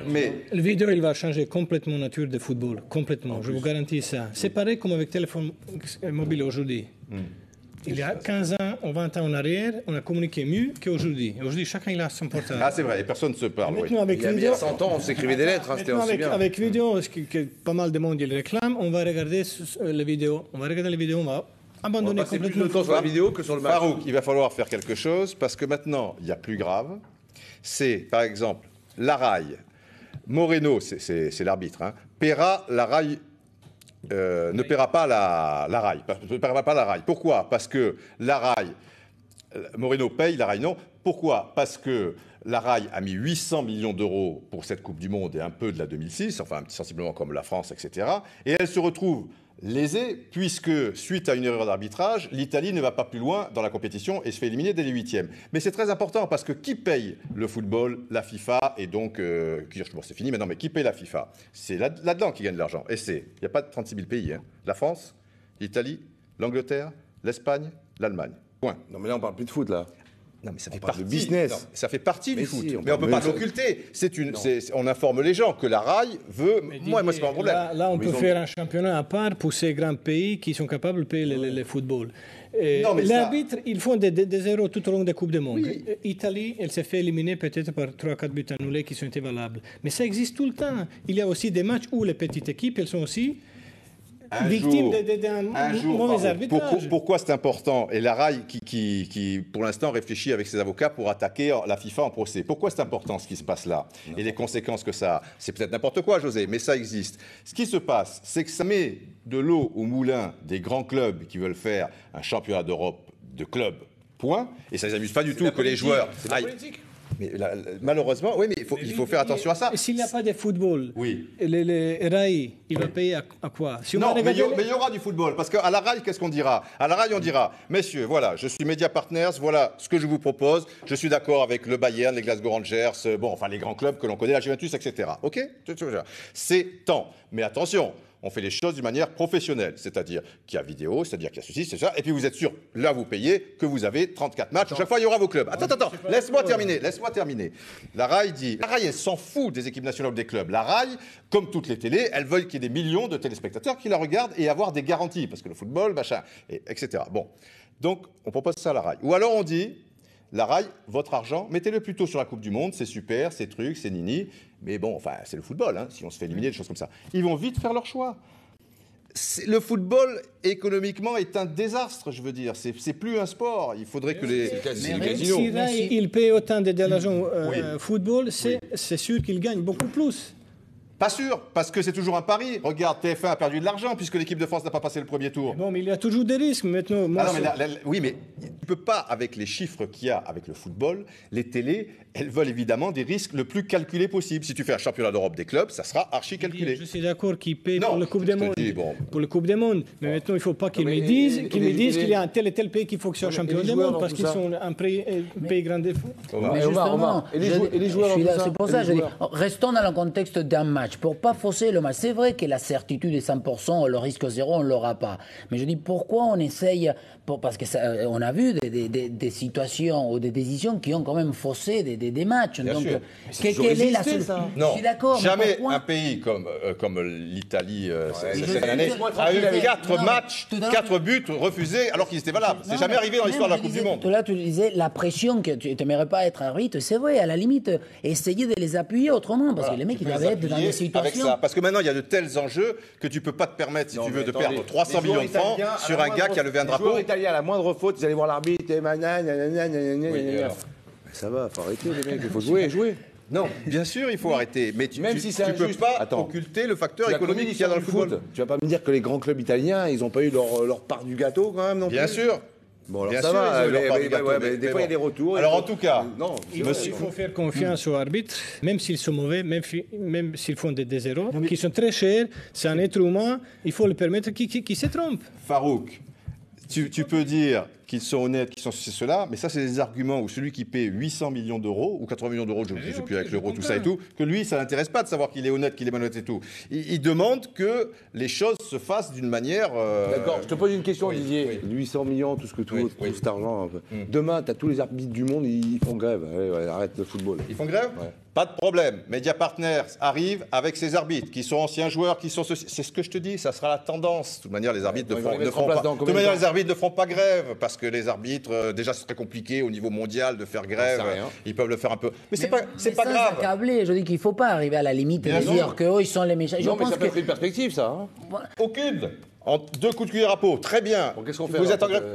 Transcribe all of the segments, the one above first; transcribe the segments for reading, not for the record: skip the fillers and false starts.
Mais le vidéo, il va changer complètement la nature du football, complètement, je vous garantis ça. C'est pareil comme avec le téléphone mobile aujourd'hui. Il y a 15 ans ou 20 ans en arrière, on a communiqué mieux qu'aujourd'hui. Aujourd'hui, chacun il a son portable. ah, c'est vrai, et personne ne se parle. Oui. Avec Il y a vidéo, 100 ans, on s'écrivait des lettres, c'était aussi bien. avec vidéo, ce que pas mal de monde il réclame, on va regarder les vidéos. On va regarder les vidéos, on va abandonner passer plus complètement. de temps sur la vidéo que sur le match. Farouk, il va falloir faire quelque chose parce que maintenant, il y a plus grave. C'est, par exemple, Laraille. Moreno, c'est l'arbitre, hein, paiera Laraille. Ne paiera pas la raille. Ne paiera pas la raille. Pourquoi? Parce que la raille, Moreno paye, la raille non. Pourquoi? Parce que la raille a mis 800 millions d'euros pour cette Coupe du Monde et un peu de la 2006, enfin sensiblement comme la France, etc. Et elle se retrouve lésée puisque, suite à une erreur d'arbitrage, l'Italie ne va pas plus loin dans la compétition et se fait éliminer dès les huitièmes. Mais c'est très important parce que qui paye le football? La FIFA et donc, bon, c'est fini maintenant, mais qui paye la FIFA? C'est là-dedans qu'ils gagnent de l'argent. Et il n'y a pas de 36 000 pays. Hein. La France, l'Italie, l'Angleterre, l'Espagne, l'Allemagne. Point. Non, mais là, on parle plus de foot, là. Non, mais ça fait parle partie de business. Non, ça fait partie Mais du foot. si, Mais on ne peut pas l'occulter. On informe les gens que la raille veut. Moi, c'est pas un problème. Là, on peut faire un championnat à part pour ces grands pays qui sont capables de payer le football. L'arbitre, ils font des erreurs tout au long des Coupes du Monde. Oui. L'Italie, elle s'est fait éliminer peut-être par 3-4 buts annulés qui sont été valables. Mais ça existe tout le temps. Il y a aussi des matchs où les petites équipes, elles sont aussi victimes d'un mauvais arbitrage. Pourquoi c'est important? Et la RAI qui, pour l'instant, réfléchit avec ses avocats pour attaquer la FIFA en procès. Pourquoi c'est important ce qui se passe là? Et les conséquences que ça a? C'est peut-être n'importe quoi, José, mais ça existe. Ce qui se passe, c'est que ça met de l'eau au moulin des grands clubs qui veulent faire un championnat d'Europe de clubs. Point. Et ça ne les amuse pas du tout que les joueurs aillent. Mais malheureusement, oui, mais il faut faire attention à ça. Et s'il n'y a pas de football, oui. Les RAI, il va payer à quoi? Non, mais il y aura du football. Parce qu'à la RAI, qu'est-ce qu'on dira? À la RAI, on dira, messieurs, voilà, je suis Media Partners, voilà ce que je vous propose. Je suis d'accord avec le Bayern, les Glasgow Rangers, bon, enfin les grands clubs que l'on connaît, la Juventus, etc. OK? C'est temps. Mais attention, on fait les choses d'une manière professionnelle, c'est-à-dire qu'il y a vidéo, c'est-à-dire qu'il y a ceci, c'est ça, et puis vous êtes sûr, là vous payez, que vous avez 34 matchs, chaque fois il y aura vos clubs. Attends, laisse-moi terminer. La RAI dit, la RAI elle s'en fout des équipes nationales ou des clubs. La RAI, comme toutes les télés, elles veulent qu'il y ait des millions de téléspectateurs qui la regardent et avoir des garanties, parce que le football, machin, etc. Bon, donc on propose ça à la RAI. Ou alors on dit, la RAI, votre argent, mettez-le plutôt sur la Coupe du Monde, c'est super, c'est truc, c'est nini, mais bon, enfin, c'est le football, hein, si on se fait éliminer, des choses comme ça. Ils vont vite faire leur choix. Le football, économiquement, est un désastre, je veux dire. C'est plus un sport. Il faudrait que les casinos... Si RAI, il paye autant de l'argent football, c'est sûr qu'il gagne beaucoup plus. Pas sûr, parce que c'est toujours un pari. Regarde, TF1 a perdu de l'argent puisque l'équipe de France n'a pas passé le premier tour. Bon, mais il y a toujours des risques maintenant. Oui, mais tu ne peux pas, avec les chiffres qu'il y a avec le football, les télés, elles veulent évidemment des risques le plus calculés possible. Si tu fais un championnat d'Europe des clubs, ça sera archi calculé. Je suis d'accord qu'ils payent pour le Coupe du Monde. Pour le Coupe du Monde. Mais maintenant, il ne faut pas qu'ils me disent qu'il y a un tel et tel pays qui faut que soit champion du monde parce qu'ils sont un pays grand défaut. Mais Omar, et les joueurs, c'est pour ça, je dis, restons dans le contexte d'un match. Pour ne pas fausser le match. C'est vrai que la certitude est 100%, le risque 0, on ne l'aura pas. Mais je dis pourquoi on essaye, parce qu'on a vu des situations ou des décisions qui ont quand même faussé des matchs. Bien donc, sûr. quelle est la solution? Non, je suis d'accord. jamais un pays comme l'Italie cette année a eu 4 matchs, 4 buts refusés alors qu'ils étaient valables. C'est jamais arrivé dans l'histoire de la Coupe du Monde. Là, tu disais la pression que tu n'aimerais pas être arbitre. C'est vrai, à la limite, essayer de les appuyer autrement. Parce que les mecs, ils doivent être dans des situations. Avec ça. Parce que maintenant, il y a de tels enjeux que tu ne peux pas te permettre, si tu veux, de perdre 300 millions de francs sur un gars qui a levé un drapeau. Les joueurs italiens, à la moindre faute, ils allaient voir l'arbitre, ça va, faut arrêter les mecs, il faut jouer. Non, bien sûr, il faut arrêter. Mais tu ne peux pas occulter le facteur économique qu'il y a dans le football. Tu vas pas me dire que les grands clubs italiens, ils n'ont pas eu leur part du gâteau quand même non plus. Bien sûr. Bon, alors ça va, mais des fois il y a des retours. Alors en tout cas, il faut faire confiance aux arbitres, même s'ils sont mauvais, même s'ils font des erreurs, qui sont très chers, c'est un être humain, il faut le permettre qu'il se trompe. Farouk, tu peux dire qu'ils sont honnêtes, qu'ils sont ceci, cela, mais ça, c'est des arguments où celui qui paie 800 millions d'euros, ou 80 millions d'euros, je ne sais plus, avec l'euro, tout ça et tout, que lui, ça l'intéresse pas de savoir qu'il est honnête, qu'il est malhonnête et tout. Il demande que les choses se fassent d'une manière... D'accord, je te pose une question, Didier. 800 millions, tout cet argent. Demain, tu as tous les arbitres du monde, ils font grève. Allez, arrête le football. Ils font grève ? Pas de problème. Media Partners arrive avec ses arbitres, qui sont anciens joueurs, qui sont ceci. C'est ce que je te dis, ça sera la tendance. De toute manière, les arbitres ne feront pas grève, parce que les arbitres, déjà, c'est très compliqué au niveau mondial de faire grève. Ils peuvent le faire un peu. Mais c'est pas grave. Je dis qu'il ne faut pas arriver à la limite de dire qu'eux, ils sont les méchants. Non, mais ça peut être une perspective, ça. Aucune. En 2 coups de cuillère à peau, très bien. Bon, qu'est-ce qu'on fait?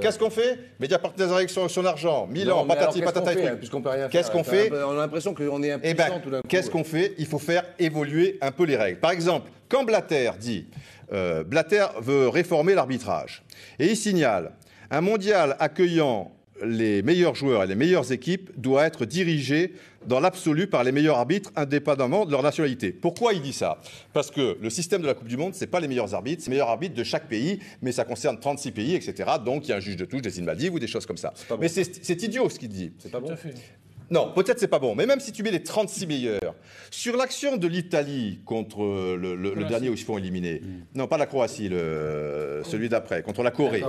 Qu'est-ce qu'on fait? Media Partners avec son argent, Milan, patati, patata et truc. Puisqu'on peut rien faire. Qu'est-ce qu'on fait? On a l'impression qu'on est impuissant tout d'un coup. Qu'est-ce qu'on fait? Il faut faire évoluer un peu les règles. Par exemple, quand Blatter dit, Blatter veut réformer l'arbitrage, et il signale, un mondial accueillant les meilleurs joueurs et les meilleures équipes doit être dirigé dans l'absolu par les meilleurs arbitres, indépendamment de leur nationalité. Pourquoi il dit ça? Parce que le système de la Coupe du Monde, c'est pas les meilleurs arbitres, c'est les meilleurs arbitres de chaque pays, mais ça concerne 36 pays, etc. Donc il y a un juge de touche des îles Maldives ou des choses comme ça. Mais c'est idiot ce qu'il dit. C'est pas bon. Non, peut-être c'est pas bon, mais même si tu mets les 36 meilleurs, sur l'action de l'Italie contre le dernier où ils se font éliminer, non pas la Croatie, celui d'après, contre la Corée.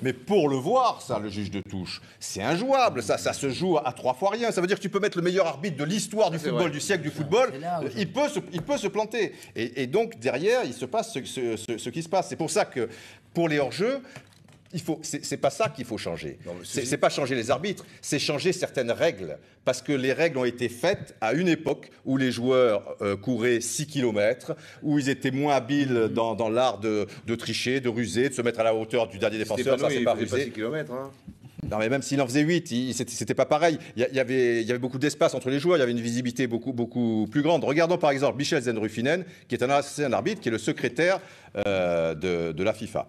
Mais pour le voir, ça, le juge de touche, c'est injouable, ça se joue à 3 fois rien. Ça veut dire que tu peux mettre le meilleur arbitre de l'histoire du football, du siècle du football, il peut se planter. Et donc derrière, il se passe ce qui se passe. C'est pour ça que pour les hors-jeux, c'est pas ça qu'il faut changer. C'est pas changer les arbitres, c'est changer certaines règles. Parce que les règles ont été faites à une époque où les joueurs couraient 6 km, où ils étaient moins habiles dans l'art de tricher, de ruser, de se mettre à la hauteur du dernier défenseur. Ça, c'est pas rusé. Pas 6 km, hein. Non, mais même s'il en faisait 8, c'était pas pareil. Il y avait beaucoup d'espace entre les joueurs, il y avait une visibilité beaucoup plus grande. Regardons par exemple Michel Zenrufinen, qui est un ancien arbitre, qui est le secrétaire de la FIFA.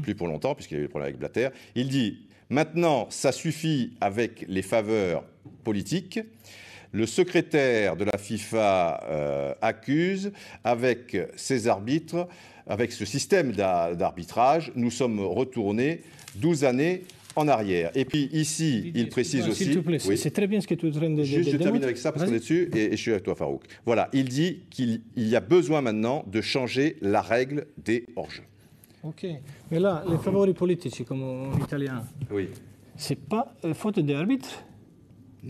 Plus pour longtemps, puisqu'il a eu des problèmes avec Blatter. Il dit, maintenant, ça suffit avec les faveurs politiques. Le secrétaire de la FIFA accuse, avec ses arbitres, avec ce système d'arbitrage, nous sommes retournés 12 années en arrière. Et puis ici, il précise aussi... S'il te plaît, c'est très bien ce que tu es en train de dire. Juste, je termine avec ça, parce qu'on est dessus, et je suis avec toi, Farouk. Voilà, il dit qu'il y a besoin maintenant de changer la règle des hors-jeux. Ok, mais là, les favoris politiques, comme en italien, c'est pas faute des arbitres.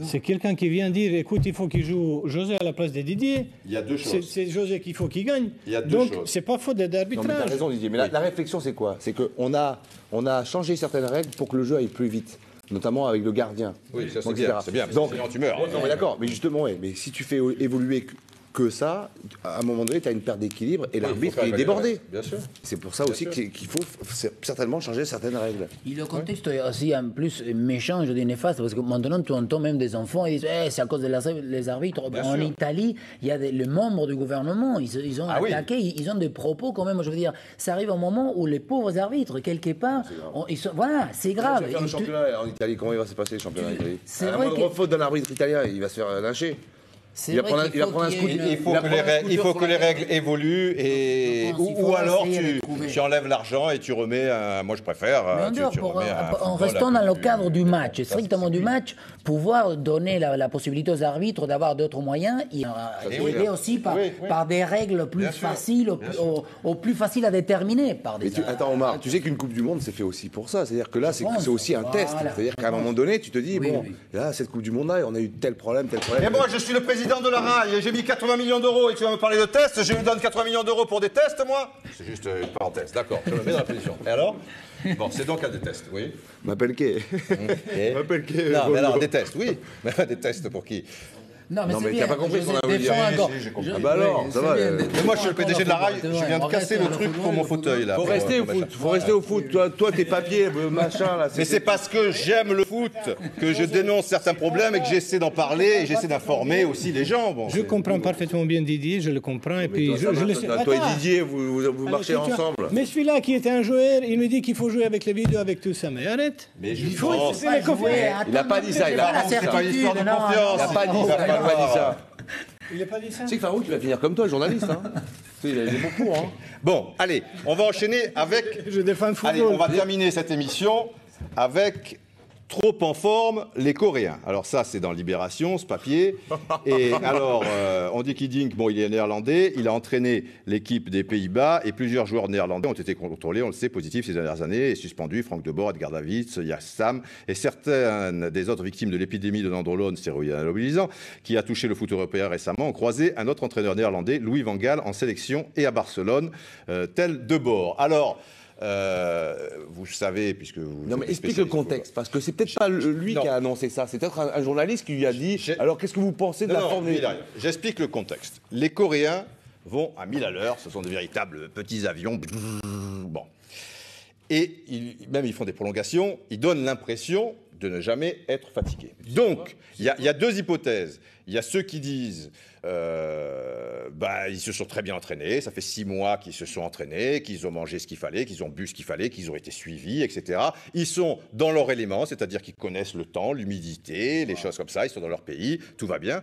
C'est quelqu'un qui vient dire, écoute, il faut qu'il joue José à la place de Didier. Il y a 2 choses. C'est José qu'il faut qu'il gagne. Il y a 2 Donc, choses. c'est pas faute d'arbitrage. Non, mais t'as raison, Didier. Mais la réflexion, c'est quoi? C'est qu'on a changé certaines règles pour que le jeu aille plus vite. Notamment avec le gardien. Oui, ça c'est bien. C'est bien. Donc, sinon tu meurs. Non, mais d'accord. Mais justement, mais si tu fais évoluer que ça, à un moment donné, tu as une perte d'équilibre et l'arbitre est débordé. Bien sûr. C'est pour ça aussi qu'il faut certainement changer certaines règles. Et le contexte est aussi en plus méchant, je dis néfaste, parce que maintenant tu entends même des enfants, ils disent c'est à cause des arbitres. En Italie, il y a les membres du gouvernement, ils ont attaqué, ils ont des propos quand même, je veux dire, ça arrive au moment où les pauvres arbitres, quelque part, voilà, c'est grave. Tu vas faire le championnat en Italie, comment il va se passer le championnat en Italie? C'est la vrai moindre faute d'un arbitre italien, il va se faire lyncher. Il va prendre un scout. Il faut que les règles évoluent ou alors tu enlèves l'argent et tu remets moi je préfère en restant dans le cadre du match, strictement du match, pouvoir donner la possibilité aux arbitres d'avoir d'autres moyens et aussi par des règles plus faciles ou plus faciles à déterminer par des Attends Omar, tu sais qu'une Coupe du Monde c'est fait aussi pour ça, c'est-à-dire que là c'est aussi un test, c'est-à-dire qu'à un moment donné tu te dis là cette Coupe du Monde là on a eu tel problème. Mais moi je suis le président de la RAI, j'ai mis 80 millions d'euros et tu vas me parler de tests, je lui donne 80 millions d'euros pour des tests, moi? C'est juste une parenthèse, d'accord, je me mets dans la position. Et alors? Bon, c'est donc à des tests, oui. M'appelle qui? M'appelle qui? Non, mais alors, des tests, oui. Mais des tests pour qui? Non, mais t'as pas compris ce qu'on a voulu dire. J'ai compris. Ah bah alors, ça va. Mais moi, je suis le PDG de la RAI, je viens de casser le truc pour mon fauteuil, là. Faut rester au foot, Toi, tes papiers, machin, là. Mais c'est parce que j'aime le foot que je dénonce certains problèmes et que j'essaie d'en parler et j'essaie d'informer aussi les gens. Bon, je comprends parfaitement bien Didier, je le comprends. Et puis je le sais. Toi et Didier, vous marchez ensemble. Mais celui-là qui était un joueur, il me dit qu'il faut jouer avec les vidéos, avec tout ça. Mais arrête. Mais il faut essayer les confiance. Il n'a pas dit ça. Il n'a pas dit ça. Il n'a pas dit ça. Il n'a pas dit ça. Tu sais que Farouk, il va finir comme toi, le journaliste. Il a des bons cours. Bon, allez, on va enchaîner avec... Je défends le football. Allez, on va terminer cette émission avec trop en forme les Coréens. Alors ça, c'est dans Libération, ce papier. Et alors, on dit qu'Hiddink, bon, il est néerlandais, il a entraîné l'équipe des Pays-Bas et plusieurs joueurs néerlandais ont été contrôlés, on le sait, positifs ces dernières années et suspendus. Frank de Boer, Edgar Davids, Yassam et certaines des autres victimes de l'épidémie de nandrolone stéroïde anabolisan qui a touché le foot européen récemment ont croisé un autre entraîneur néerlandais, Louis van Gaal, en sélection et à Barcelone, tel de Boer. Alors, vous savez, puisque vous... Non, mais explique le contexte, parce que c'est peut-être pas lui qui a annoncé ça, c'est peut-être un journaliste qui lui a dit « Alors, qu'est-ce que vous pensez de la forme des... » J'explique le contexte. Les Coréens vont à 1000 à l'heure, ce sont de véritables petits avions. Bon. Et même ils font des prolongations, ils donnent l'impression de ne jamais être fatigués. Donc, il y a deux hypothèses. Il y a ceux qui disent ils se sont très bien entraînés, ça fait 6 mois qu'ils se sont entraînés, qu'ils ont mangé ce qu'il fallait, qu'ils ont bu ce qu'il fallait, qu'ils ont été suivis, etc. Ils sont dans leur élément, c'est-à-dire qu'ils connaissent le temps, l'humidité, les choses comme ça, ils sont dans leur pays, tout va bien.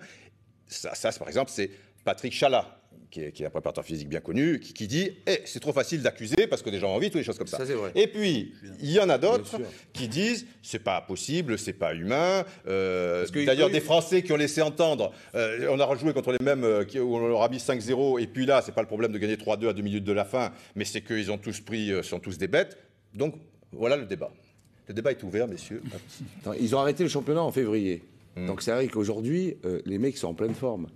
Ça par exemple, c'est Patrick Chala, qui est un préparateur physique bien connu, qui dit c'est trop facile d'accuser parce que des gens ont envie, toutes les choses comme ça. Ça, c'est vrai. Et puis, il y en a d'autres qui disent c'est pas possible, c'est pas humain. D'ailleurs, des Français qui ont laissé entendre on a rejoué contre les mêmes, où on leur a mis 5-0, et puis là, c'est pas le problème de gagner 3-2 à 2 minutes de la fin, mais c'est qu'ils ont tous sont tous des bêtes. Donc, voilà le débat. Le débat est ouvert, messieurs. Ils ont arrêté le championnat en février. Donc, c'est vrai qu'aujourd'hui, les mecs sont en pleine forme.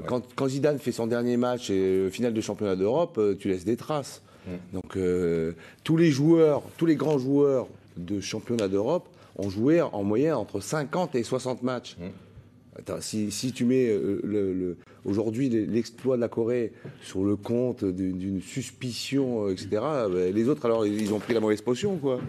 Quand Zidane fait son dernier match et finale de championnat d'Europe, tu laisses des traces. Donc tous les grands joueurs de championnat d'Europe ont joué en moyenne entre 50 et 60 matchs. Attends, si tu mets aujourd'hui l'exploit de la Corée sur le compte d'une suspicion, etc., les autres, alors, ils ont pris la mauvaise potion, quoi.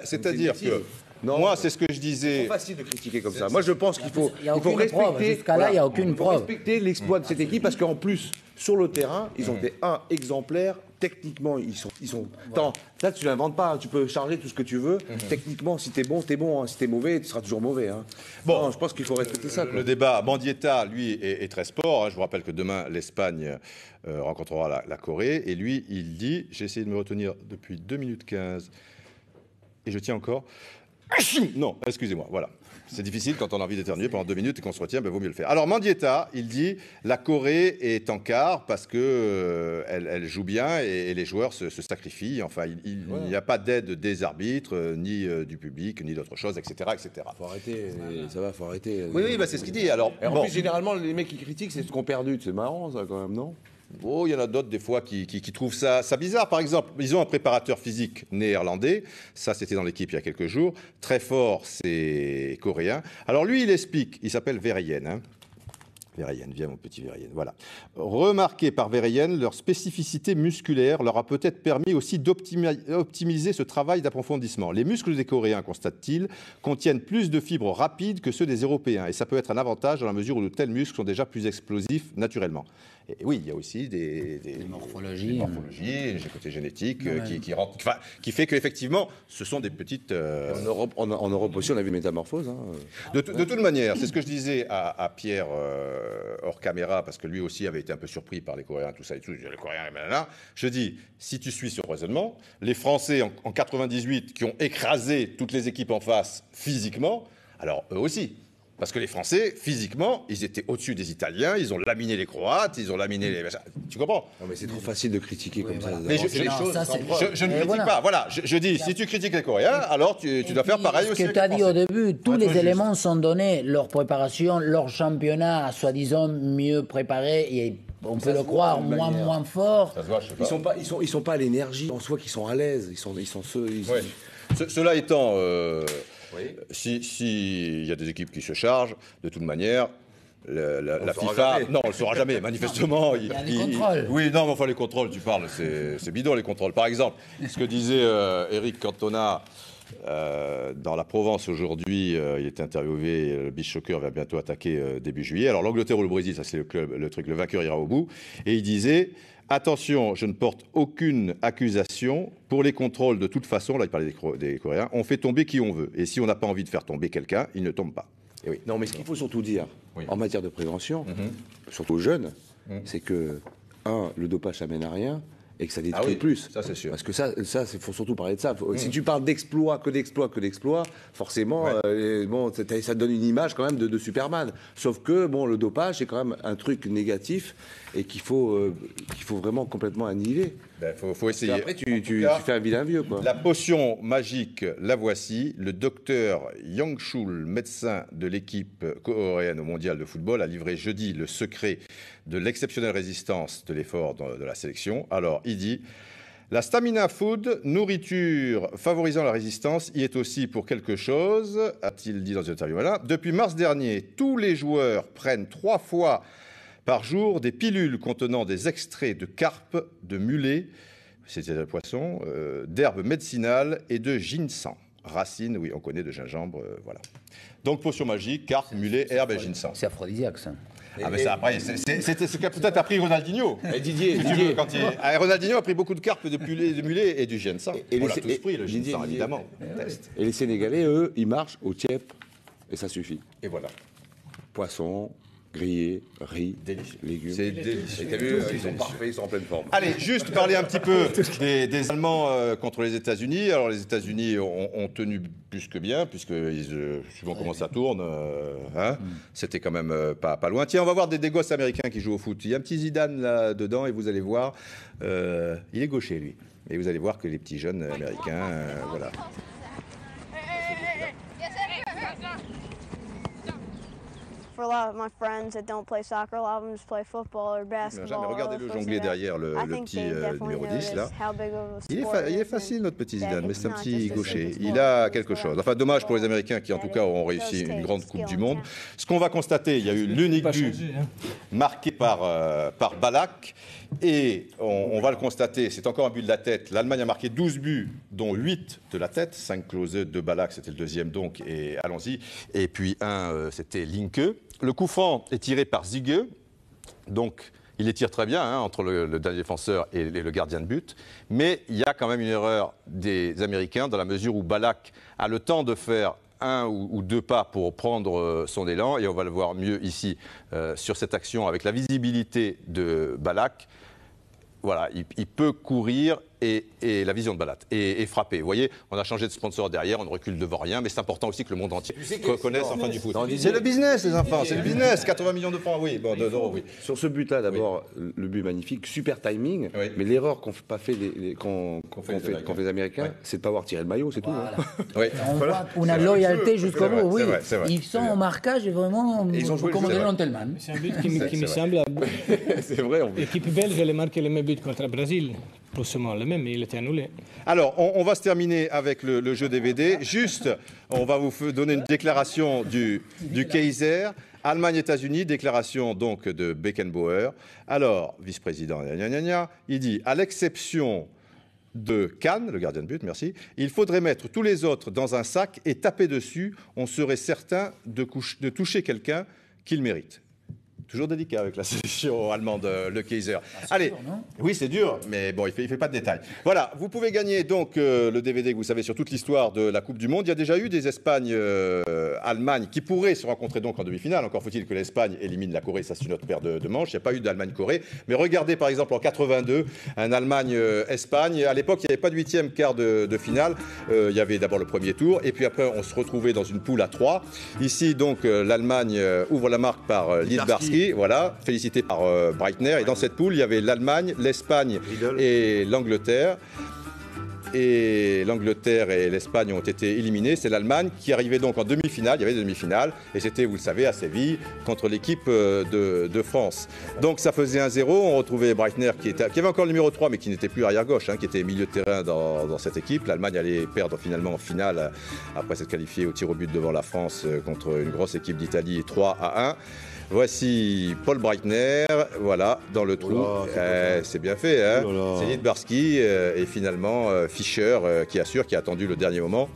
C'est-à-dire que... Non, moi, c'est ce que je disais. C'est facile de critiquer comme ça. Moi, je pense qu'il faut respecter. Jusqu'à là, il n'y a aucune preuve. Respecter l'exploit de cette équipe parce qu'en plus, sur le terrain, ils ont été exemplaires. Techniquement, ils sont. Attends, là, tu l'inventes pas. Tu peux charger tout ce que tu veux. Techniquement, si t'es bon, t'es bon. Hein. Si t'es mauvais, tu seras toujours mauvais. Hein. Bon, je pense qu'il faut respecter ça. Quoi. Le débat, Mendieta, lui, est très sport. Hein. Je vous rappelle que demain, l'Espagne rencontrera la Corée. Et lui, il dit, j'ai essayé de me retenir depuis 2 minutes 15. Et je tiens encore. Non, excusez-moi, voilà. C'est difficile quand on a envie d'éternuer pendant 2 minutes et qu'on se retient, vaut mieux le faire. Alors Mendieta, il dit la Corée est en quart parce que elle joue bien et les joueurs se sacrifient. Enfin, il n'y a pas d'aide des arbitres, ni du public, ni d'autre chose, etc., etc. Faut arrêter, ça va, faut arrêter. Oui, c'est ce qu'il dit. Alors, en plus, généralement, les mecs qui critiquent, c'est ce qu'on perdu. C'est marrant, ça, quand même, non ? Oh, il y en a d'autres, des fois, qui trouvent ça bizarre. Par exemple, ils ont un préparateur physique néerlandais. Ça, c'était dans l'équipe il y a quelques jours. Très fort, c'est coréen. Alors, lui, il explique. Il s'appelle Verheyen. Hein. Verheyen, viens mon petit Verheyen, voilà. Remarqué par Verheyen, leur spécificité musculaire leur a peut-être permis aussi d'optimiser ce travail d'approfondissement. Les muscles des Coréens, constate-t-il, contiennent plus de fibres rapides que ceux des Européens. Et ça peut être un avantage dans la mesure où de tels muscles sont déjà plus explosifs naturellement. Et oui, il y a aussi des morphologies, des côtés génétiques qui fait qu'effectivement, ce sont des petites... En Europe aussi, on a vu métamorphose. Hein. De toute manière, c'est ce que je disais à Pierre hors caméra, parce que lui aussi avait été un peu surpris par les Coréens, tout ça et tout. Les Coréens, là, je dis, si tu suis ce raisonnement, les Français en 98 qui ont écrasé toutes les équipes en face physiquement, alors eux aussi. Parce que les Français, physiquement, ils étaient au-dessus des Italiens, ils ont laminé les Croates, ils ont laminé les... Tu comprends ? Non, mais c'est trop facile de critiquer comme ça. Mais je ne critique pas. Voilà, je dis, si tu critiques les Coréens, alors tu dois faire pareil aussi. Ce que tu as dit au début, tous les éléments sont donnés. Leur préparation, leur championnat, soi-disant mieux préparé, et on peut le croire, moins fort. Ils sont pas à l'énergie, en soi qu'ils sont à l'aise. Cela étant... Si y a des équipes qui se chargent, de toute manière, la FIFA... Non, on ne le saura jamais, manifestement. Il y a des contrôles. Oui, non, mais enfin, les contrôles, tu parles, c'est bidon, les contrôles. Par exemple, ce que disait Eric Cantona dans la Provence aujourd'hui, il était interviewé, le Beach Soccer va bientôt attaquer début juillet. Alors, l'Angleterre ou le Brésil, ça c'est le truc, le vainqueur ira au bout. Et il disait... Attention, je ne porte aucune accusation. Pour les contrôles, de toute façon, là il parlait des Coréens, on fait tomber qui on veut. Et si on n'a pas envie de faire tomber quelqu'un, il ne tombe pas. Et oui. Non, mais ce qu'il faut surtout dire, en matière de prévention, surtout aux jeunes, c'est que, le dopage, ça mène à rien. et que ça détruit plus. Ça c'est sûr. Parce que il faut surtout parler de ça. Si tu parles d'exploit, que d'exploit, forcément, ça donne une image quand même de Superman. Sauf que le dopage c'est quand même un truc négatif et qu'il faut vraiment complètement annihiler. Faut essayer. Après, tu fais un vilain vieux, quoi. La potion magique, la voici. Le docteur Yang Chul, médecin de l'équipe coréenne au mondial de football, a livré jeudi le secret de l'exceptionnelle résistance de l'effort de la sélection. Alors, il dit: la stamina food, nourriture favorisant la résistance, y est aussi pour quelque chose, a-t-il dit dans une interview. Voilà. Depuis mars dernier, tous les joueurs prennent 3 fois par jour des pilules contenant des extraits de carpe, de mulet, c'est le poisson, d'herbes médicinales et de ginseng. Racines, oui, on connaît, de gingembre, voilà. Donc potion magique, carpe, mulet, herbes et ginseng. C'est aphrodisiaque, ça. Mais ça, après, c'était ce qu'a peut-être appris Ronaldinho. Didier, Ronaldinho a pris beaucoup de carpes, de mulet et du ginseng. On l'a tous pris, le ginseng, évidemment. Et les Sénégalais, eux, ils marchent au tiep, et ça suffit. Et voilà. Poisson, grillé, riz, délicieux. Légumes. C'est délicieux. T'as vu, ils sont parfaits, ils sont en pleine forme. Allez, juste parler un petit peu des Allemands contre les États-Unis. Alors, les États-Unis ont tenu plus que bien, puisque suivant comment ça tourne, c'était quand même pas loin. Tiens, on va voir des gosses américains qui jouent au foot. Il y a un petit Zidane là-dedans, et vous allez voir, il est gaucher, lui. Et vous allez voir que les petits jeunes américains, voilà. For a lot of my friends that don't play soccer, a lot of them just play football or basketball. Regardez-le jongler derrière le petit numéro 10 là. Il est facile, notre petit Zidane, mais c'est un petit gaucher. Il a quelque chose. Enfin, dommage pour les Américains qui en tout cas auront réussi une grande Coupe du Monde. Ce qu'on va constater, il y a eu l'unique but marqué par Ballack. Et on va le constater, c'est encore un but de la tête. L'Allemagne a marqué 12 buts, dont 8 de la tête. 5 closés de Ballack, c'était le deuxième donc, et allons-y. Et puis c'était Linke. Le coup franc est tiré par Ziege. Donc il les tire très bien entre le dernier défenseur et le gardien de but. Mais il y a quand même une erreur des Américains dans la mesure où Ballack a le temps de faire 1 ou 2 pas pour prendre son élan. Et on va le voir mieux ici sur cette action avec la visibilité de Ballack. Voilà, il peut courir et la vision de Ballack et frapper. Vous voyez, on a changé de sponsor derrière, on ne recule devant rien, mais c'est important aussi que le monde entier connaisse enfin du foot. C'est le business, les enfants, c'est le business. 80 millions de francs, oui, d'euros, oui. Sur ce but-là, d'abord, le but magnifique, super timing, mais l'erreur qu'ont fait les Américains, c'est de ne pas avoir tiré le maillot, c'est tout. On voit une loyauté jusqu'au bout, oui. Ils sont au marquage et vraiment comme un gentleman. C'est un but qui me semble... C'est vrai. L'équipe belge, elle a marqué le même but contre le Brésil. Plus ou moins le même, mais il était annulé. Alors, on va se terminer avec le jeu DVD. Juste, on va vous donner une déclaration du Kaiser. Allemagne-États-Unis, déclaration donc de Beckenbauer. Alors, vice-président, il dit, à l'exception de Kahn, le gardien de but, merci, il faudrait mettre tous les autres dans un sac et taper dessus. On serait certain de toucher quelqu'un qu'il mérite. Toujours délicat avec la sélection allemande, le Kaiser. Allez, dur, non ? Oui, c'est dur, mais bon, il fait pas de détails. Voilà, vous pouvez gagner donc le DVD que vous savez sur toute l'histoire de la Coupe du Monde. Il y a déjà eu des Espagne-Allemagne qui pourraient se rencontrer donc en demi-finale. Encore faut-il que l'Espagne élimine la Corée, ça c'est une autre paire de manches. Il n'y a pas eu d'Allemagne-Corée. Mais regardez par exemple en 82, un Allemagne-Espagne. À l'époque, il n'y avait pas de 8e quart de finale. Il y avait d'abord le premier tour, et puis après on se retrouvait dans une poule à 3. Ici donc l'Allemagne ouvre la marque par Liedbarski. Voilà, félicité par Breitner. Et dans cette poule, il y avait l'Allemagne, l'Espagne et l'Angleterre. Et l'Angleterre et l'Espagne ont été éliminés. C'est l'Allemagne qui arrivait donc en demi-finale. Il y avait des demi-finales. Et c'était, vous le savez, à Séville, contre l'équipe de France. Donc ça faisait 1-0. On retrouvait Breitner qui avait encore le numéro 3, mais qui n'était plus arrière-gauche, qui était milieu de terrain dans cette équipe. L'Allemagne allait perdre finalement en finale, après s'être qualifiée au tir au but devant la France contre une grosse équipe d'Italie, 3-1. Voici Paul Breitner, voilà, dans le trou. C'est bien fait, hein. C'est Liedbarski et finalement Fischer qui assure, qui a attendu le dernier moment.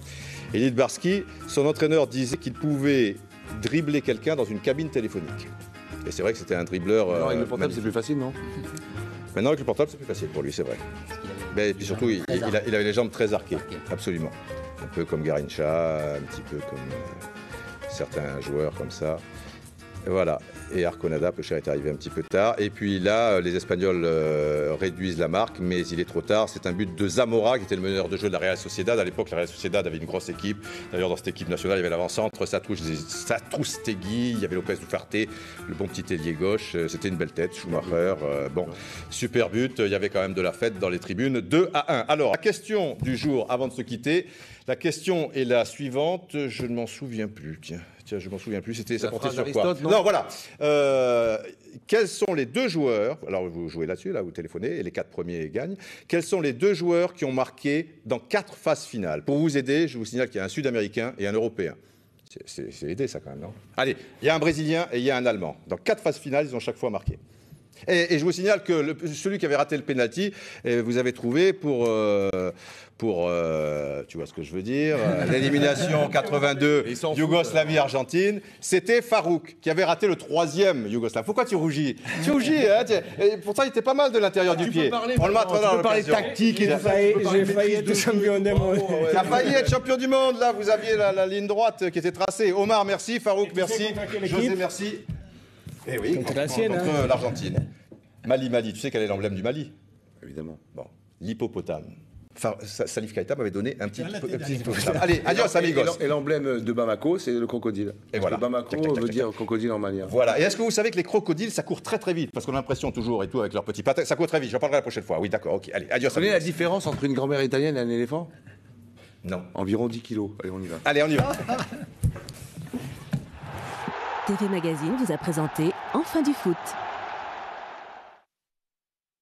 Et Liedbarski, son entraîneur disait qu'il pouvait dribbler quelqu'un dans une cabine téléphonique. Et c'est vrai que c'était un dribbleur. Non, avec le portable, c'est plus facile, non ? Maintenant, avec le portable, c'est plus facile pour lui, c'est vrai. Mais puis surtout, il avait les jambes très arquées, absolument. Un peu comme Garincha, un petit peu comme certains joueurs comme ça. Voilà. Et Arconada, peu cher, est arrivé un petit peu tard. Et puis là, les Espagnols réduisent la marque, mais il est trop tard. C'est un but de Zamora, qui était le meneur de jeu de la Real Sociedad. À l'époque, la Real Sociedad avait une grosse équipe. D'ailleurs, dans cette équipe nationale, il y avait l'avant-centre, Satrustegui, il y avait Lopez Duarte, le bon petit ailier gauche. C'était une belle tête, Schumacher. Bon, super but. Il y avait quand même de la fête dans les tribunes. 2-1. Alors, la question du jour, avant de se quitter, la question est la suivante. Je ne m'en souviens plus. Tiens, je m'en souviens plus. C'était ça portait sur quoi? Non, voilà. Quels sont les 2 joueurs? Alors vous jouez là-dessus, là vous téléphonez et les 4 premiers gagnent. Quels sont les 2 joueurs qui ont marqué dans 4 phases finales? Pour vous aider, je vous signale qu'il y a un Sud-Américain et un Européen. C'est aidé ça quand même, non? Allez, il y a un Brésilien et il y a un Allemand. Dans 4 phases finales, ils ont chaque fois marqué. Et je vous signale que celui qui avait raté le penalty, vous avez trouvé pour tu vois ce que je veux dire, l'élimination 82 Yougoslavie-Argentine, c'était Farouk qui avait raté le 3e Yougoslave. Pourquoi tu rougis? Tu rougis, hein? Et pourtant il était pas mal de l'intérieur du pied. On le mettra dans parler tactique et j'ai failli être champion du monde. Tu as failli être champion du monde, là vous aviez la ligne droite qui était tracée. Omar, merci. Farouk, merci. José, merci. Eh oui, contre l'Argentine. Mali, tu sais quel est l'emblème du Mali? Évidemment. Bon, l'hippopotame. Salif Keïta m'avait donné un petit hippopotame. Allez, adios amigos. Et l'emblème de Bamako, c'est le crocodile. Et voilà. Bamako veut dire crocodile en malien. Voilà. Et est-ce que vous savez que les crocodiles, ça court très très vite? Parce qu'on a l'impression toujours et tout avec leurs petits pattes, ça court très vite. J'en parlerai la prochaine fois. Oui, d'accord, ok. Allez, adios. Vous connaissez la différence entre une grand-mère italienne et un éléphant? Non. Environ 10 kilos. Allez, on y va. Allez, on y va. TV Magazine vous a présenté Enfin du foot.